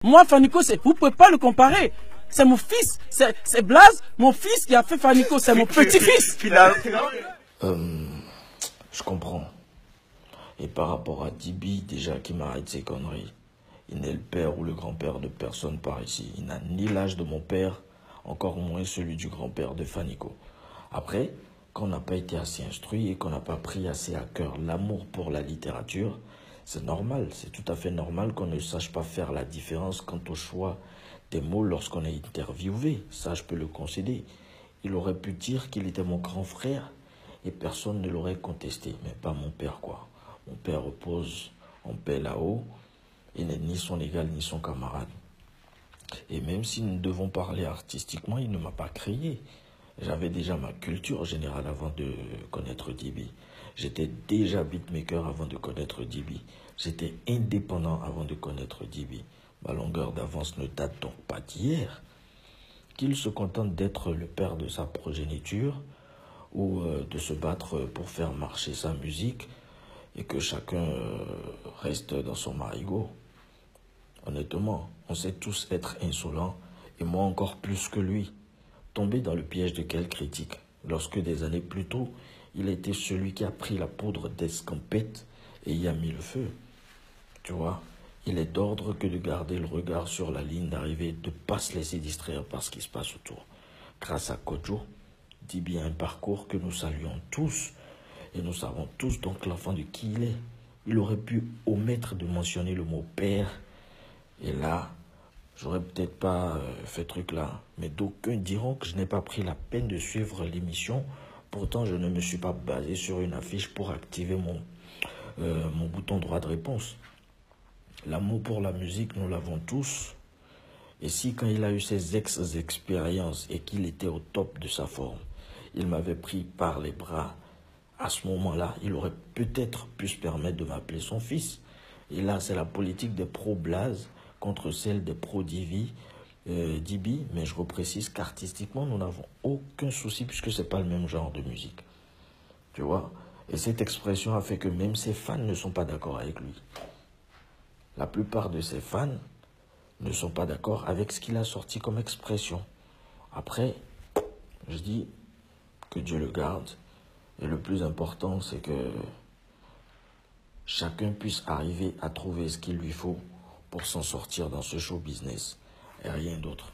Moi, Fanico, vous ne pouvez pas le comparer. C'est mon fils, c'est Blaze, mon fils qui a fait Fanico, c'est mon petit-fils. Je comprends. Et par rapport à Dibi, déjà, qui m'arrête ses conneries, il n'est le père ou le grand-père de personne par ici. Il n'a ni l'âge de mon père, encore moins celui du grand-père de Fanico. Après, quand on n'a pas été assez instruit et qu'on n'a pas pris assez à cœur l'amour pour la littérature, c'est normal, c'est tout à fait normal qu'on ne sache pas faire la différence quant au choix des mots lorsqu'on est interviewé. Ça, je peux le concéder. Il aurait pu dire qu'il était mon grand frère et personne ne l'aurait contesté, mais pas mon père, quoi. Mon père repose en paix là-haut. Il n'est ni son égal ni son camarade. Et même si nous devons parler artistiquement, il ne m'a pas crié. J'avais déjà ma culture générale avant de connaître Dibi. J'étais déjà beatmaker avant de connaître Dibi. J'étais indépendant avant de connaître Dibi. Ma longueur d'avance ne date donc pas d'hier. Qu'il se contente d'être le père de sa progéniture ou de se battre pour faire marcher sa musique et que chacun reste dans son marigot. Honnêtement, on sait tous être insolents, et moi encore plus que lui. Tombé dans le piège de quelle critique, lorsque des années plus tôt, il était celui qui a pris la poudre d'escampette et y a mis le feu. Tu vois, il est d'ordre que de garder le regard sur la ligne d'arrivée, de ne pas se laisser distraire par ce qui se passe autour. Grâce à Kojo, dit bien un parcours que nous saluons tous, et nous savons tous donc l'enfant de qui il est. Il aurait pu omettre de mentionner le mot père. Et là, j'aurais peut-être pas fait truc là. Mais d'aucuns diront que je n'ai pas pris la peine de suivre l'émission. Pourtant, je ne me suis pas basé sur une affiche pour activer mon bouton droit de réponse. L'amour pour la musique, nous l'avons tous. Et si quand il a eu ses expériences et qu'il était au top de sa forme, il m'avait pris par les bras, à ce moment-là, il aurait peut-être pu se permettre de m'appeler son fils. Et là, c'est la politique des pro-Blaze contre celle des pro-Dibi, mais je reprécise qu'artistiquement, nous n'avons aucun souci puisque ce n'est pas le même genre de musique. Tu vois? Et cette expression a fait que même ses fans ne sont pas d'accord avec lui. La plupart de ses fans ne sont pas d'accord avec ce qu'il a sorti comme expression. Après, je dis que Dieu le garde. Et le plus important, c'est que chacun puisse arriver à trouver ce qu'il lui faut pour s'en sortir dans ce show business et rien d'autre.